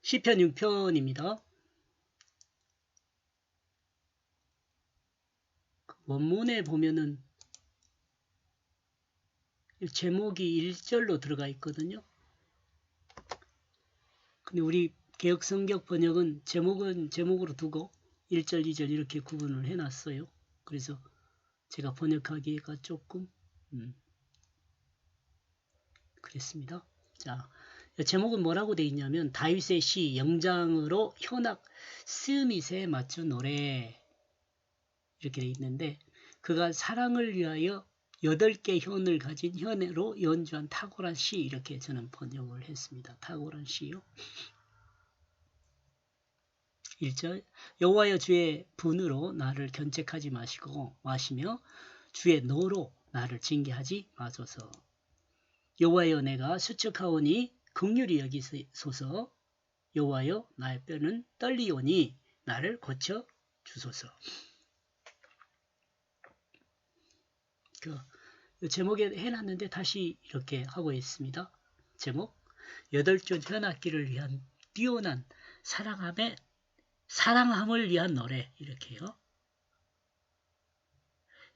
시편 6편입니다. 원문에 보면은 제목이 1절로 들어가 있거든요. 근데 우리 개혁성경 번역은 제목은 제목으로 두고 1절, 2절 이렇게 구분을 해놨어요. 그래서 제가 번역하기가 조금 그랬습니다. 자, 제목은 뭐라고 돼 있냐면 다윗의 시 영장으로 현악 스밋에 맞춘 노래 이렇게 돼 있는데 그가 사랑을 위하여 8개 현을 가진 현으로 연주한 탁월한 시 이렇게 저는 번역을 했습니다. 탁월한 시요. 1절 여호와여 주의 분으로 나를 견책하지 마시며 주의 노로 나를 징계하지 마소서. 여호와여 내가 수척하오니 긍휼히 여기소서. 여호와여 나의 뼈는 떨리오니 나를 고쳐 주소서. 그 제목에 해놨는데 다시 이렇게 하고 있습니다. 제목 8줄 현악기를 위한 뛰어난 사랑함을 위한 노래 이렇게요.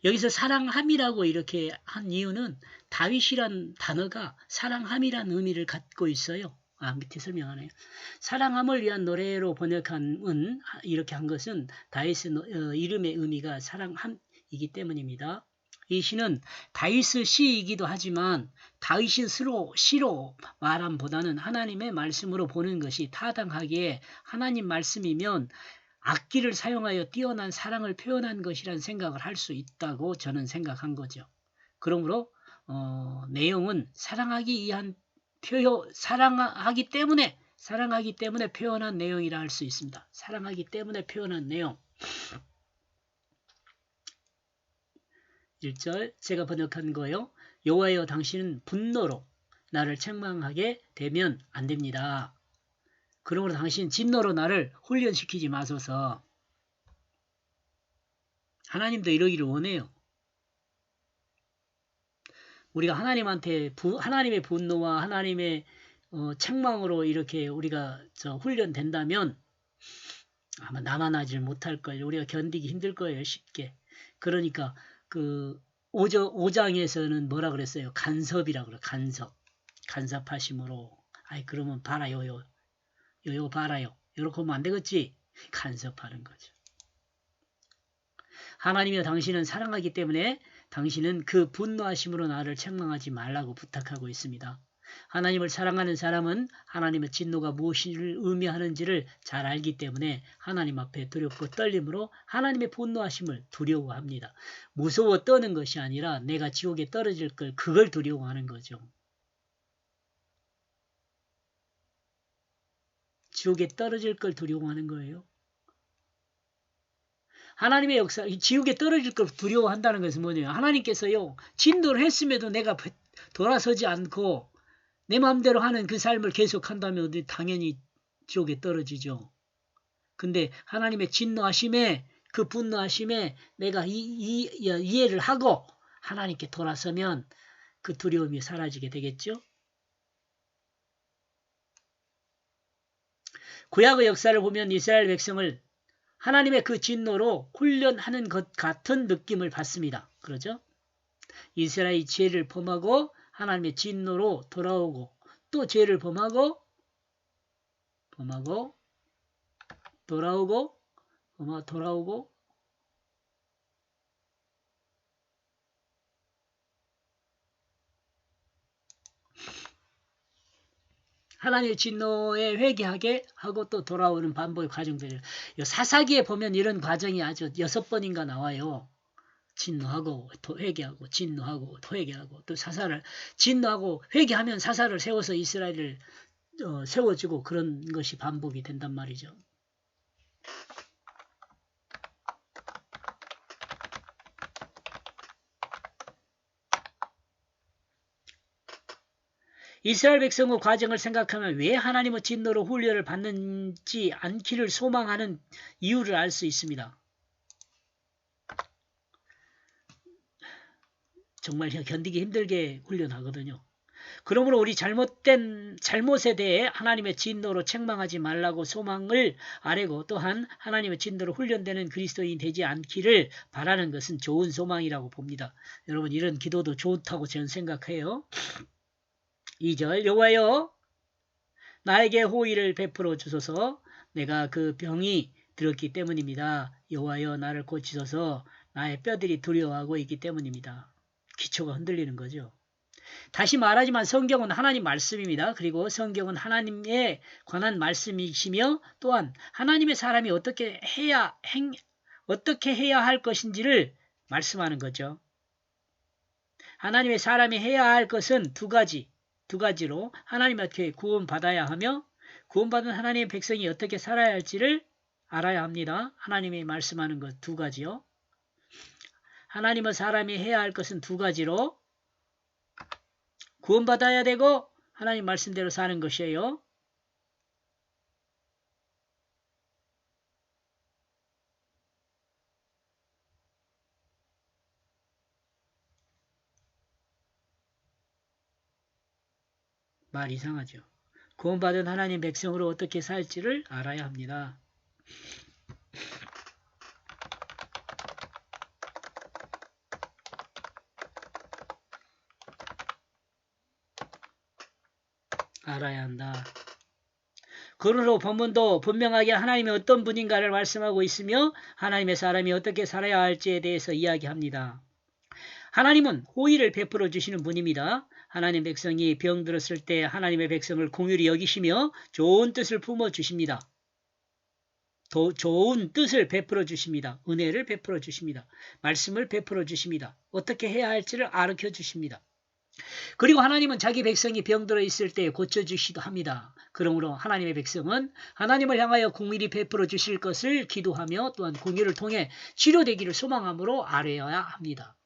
여기서 사랑함이라고 이렇게 한 이유는 다윗이란 단어가 사랑함이란 의미를 갖고 있어요. 밑에 설명하네요. 사랑함을 위한 노래로 번역한 이렇게 한 것은 다윗의 이름의 의미가 사랑함이기 때문입니다. 이 시는 다윗의 시이기도 하지만 다윗이 시로 말함보다는 하나님의 말씀으로 보는 것이 타당하기에 하나님 말씀이면 악기를 사용하여 뛰어난 사랑을 표현한 것이란 생각을 할 수 있다고 저는 생각한 거죠. 그러므로 내용은 사랑하기 때문에 표현한 내용이라 할 수 있습니다. 사랑하기 때문에 표현한 내용. 1절 제가 번역한 거요. 여호와여 당신은 분노로 나를 책망하게 되면 안 됩니다. 그러므로 당신 진노로 나를 훈련시키지 마소서. 하나님도 이러기를 원해요. 우리가 하나님의 분노와 하나님의 책망으로 이렇게 우리가 훈련된다면 아마 남아나질 못할 거예요. 우리가 견디기 힘들 거예요. 쉽게. 그러니까 그 5장에서는 뭐라 그랬어요? 간섭이라고 그래요. 간섭하심으로. 그러면 봐라요. 요 봐라요. 이렇게 하면 안 되겠지? 간섭하는 거죠. 하나님이여 당신은 사랑하기 때문에 당신은 그 분노하심으로 나를 책망하지 말라고 부탁하고 있습니다. 하나님을 사랑하는 사람은 하나님의 진노가 무엇을 의미하는지를 잘 알기 때문에 하나님 앞에 두렵고 떨림으로 하나님의 분노하심을 두려워합니다. 무서워 떠는 것이 아니라 내가 지옥에 떨어질 그걸 두려워하는 거죠. 지옥에 떨어질 걸 두려워하는 거예요. 하나님의 역사, 지옥에 떨어질 걸 두려워한다는 것은 뭐냐면 하나님께서요 진노를 했음에도 내가 돌아서지 않고 내 마음대로 하는 그 삶을 계속한다면 당연히 지옥에 떨어지죠. 근데 하나님의 진노하심에 그 분노하심에 내가 이해를 하고 하나님께 돌아서면 그 두려움이 사라지게 되겠죠. 구약의 역사를 보면 이스라엘 백성을 하나님의 그 진노로 훈련하는 것 같은 느낌을 받습니다. 그러죠? 이스라엘이 죄를 범하고 하나님의 진노로 돌아오고 또 죄를 범하고 돌아오고 하나님의 진노에 회개하게 하고 또 돌아오는 반복의 과정들이에요. 사사기에 보면 이런 과정이 아주 6번인가 나와요. 진노하고 또 회개하고 진노하고 또 회개하고 또 사사를 진노하고 회개하면 사사를 세워서 이스라엘을 세워주고 그런 것이 반복이 된단 말이죠. 이스라엘 백성의 과정을 생각하면 왜 하나님의 진노로 훈련을 받는지 않기를 소망하는 이유를 알 수 있습니다. 정말 견디기 힘들게 훈련하거든요. 그러므로 우리 잘못에 대해 하나님의 진노로 책망하지 말라고 소망을 아뢰고 또한 하나님의 진노로 훈련되는 그리스도인이 되지 않기를 바라는 것은 좋은 소망이라고 봅니다. 여러분 이런 기도도 좋다고 저는 생각해요. 2절 여호와여 나에게 호의를 베풀어 주소서 내가 그 병이 들었기 때문입니다. 여호와여 나를 고치소서 나의 뼈들이 두려워하고 있기 때문입니다. 기초가 흔들리는 거죠. 다시 말하지만 성경은 하나님 말씀입니다. 그리고 성경은 하나님에 관한 말씀이시며 또한 하나님의 사람이 어떻게 해야 할 것인지를 말씀하는 거죠. 하나님의 사람이 해야 할 것은 두 가지로 하나님의 어떻게 구원받아야 하며 구원받은 하나님의 백성이 어떻게 살아야 할지를 알아야 합니다. 하나님이 말씀하는 것 두 가지요. 하나님의 사람이 해야 할 것은 두 가지로 구원받아야 되고 하나님 말씀대로 사는 것이에요. 말 이상하죠. 구원받은 하나님 백성으로 어떻게 살지를 알아야 합니다. 알아야 한다. 그러므로 본문도 분명하게 하나님이 어떤 분인가를 말씀하고 있으며 하나님의 사람이 어떻게 살아야 할지에 대해서 이야기합니다. 하나님은 호의를 베풀어 주시는 분입니다. 하나님 백성이 병들었을 때 하나님의 백성을 긍휼히 여기시며 좋은 뜻을 품어 주십니다. 좋은 뜻을 베풀어 주십니다. 은혜를 베풀어 주십니다. 말씀을 베풀어 주십니다. 어떻게 해야 할지를 가르쳐 주십니다. 그리고 하나님은 자기 백성이 병들어 있을 때 고쳐주시기도 합니다. 그러므로 하나님의 백성은 하나님을 향하여 긍휼히 베풀어 주실 것을 기도하며 또한 긍휼을 통해 치료되기를 소망함으로 아뢰어야 합니다.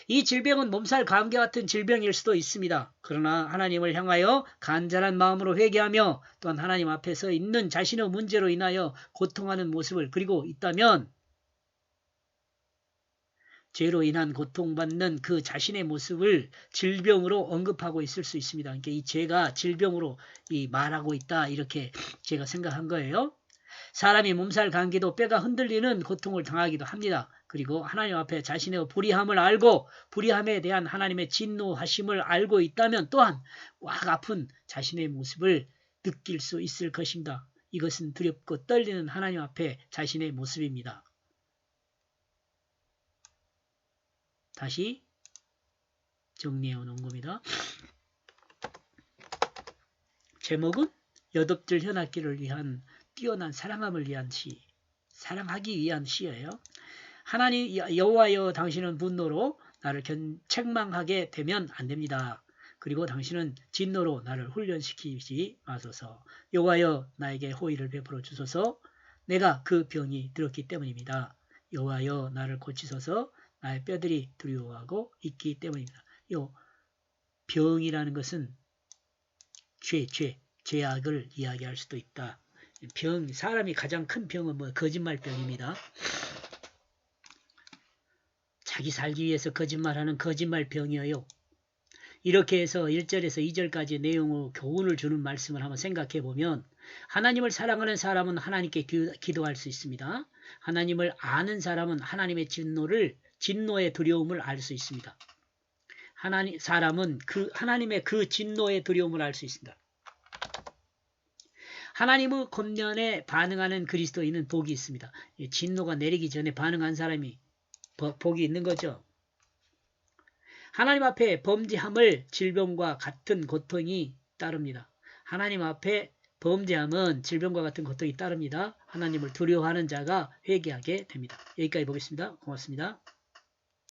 이 질병은 몸살 감기 같은 질병일 수도 있습니다. 그러나 하나님을 향하여 간절한 마음으로 회개하며 또한 하나님 앞에서 있는 자신의 문제로 인하여 고통하는 모습을 그리고 있다면 죄로 인한 고통받는 그 자신의 모습을 질병으로 언급하고 있을 수 있습니다. 그러니까 이 죄가 질병으로 말하고 있다 이렇게 제가 생각한 거예요. 사람이 몸살 감기도 뼈가 흔들리는 고통을 당하기도 합니다. 그리고 하나님 앞에 자신의 불의함을 알고 불의함에 대한 하나님의 진노하심을 알고 있다면 또한 꽉 아픈 자신의 모습을 느낄 수 있을 것입니다. 이것은 두렵고 떨리는 하나님 앞에 자신의 모습입니다. 다시 정리해 놓은 겁니다. 제목은 여덟들 현악기를 위한 뛰어난 사랑함을 위한 시, 사랑하기 위한 시예요. 하나님 여호와여 당신은 분노로 나를 책망하게 되면 안 됩니다. 그리고 당신은 진노로 나를 훈련시키지 마소서. 여호와여 나에게 호의를 베풀어 주소서. 내가 그 병이 들었기 때문입니다. 여호와여 나를 고치소서. 나의 뼈들이 두려워하고 있기 때문입니다. 요 병이라는 것은 죄악을 이야기할 수도 있다. 사람이 가장 큰 병은 거짓말병입니다. 자기 살기 위해서 거짓말하는 거짓말병이에요. 이렇게 해서 1절에서 2절까지 내용으로 교훈을 주는 말씀을 한번 생각해 보면 하나님을 사랑하는 사람은 하나님께 기도할 수 있습니다. 하나님을 아는 사람은 하나님의 진노의 두려움을 알 수 있습니다. 사람은 하나님의 그 진노의 두려움을 알 수 있습니다. 하나님의 권면에 반응하는 그리스도인은 복이 있습니다. 진노가 내리기 전에 반응한 사람이 복이 있는 거죠. 하나님 앞에 범죄함을 질병과 같은 고통이 따릅니다. 하나님 앞에 범죄함은 질병과 같은 고통이 따릅니다. 하나님을 두려워하는 자가 회개하게 됩니다. 여기까지 보겠습니다. 고맙습니다.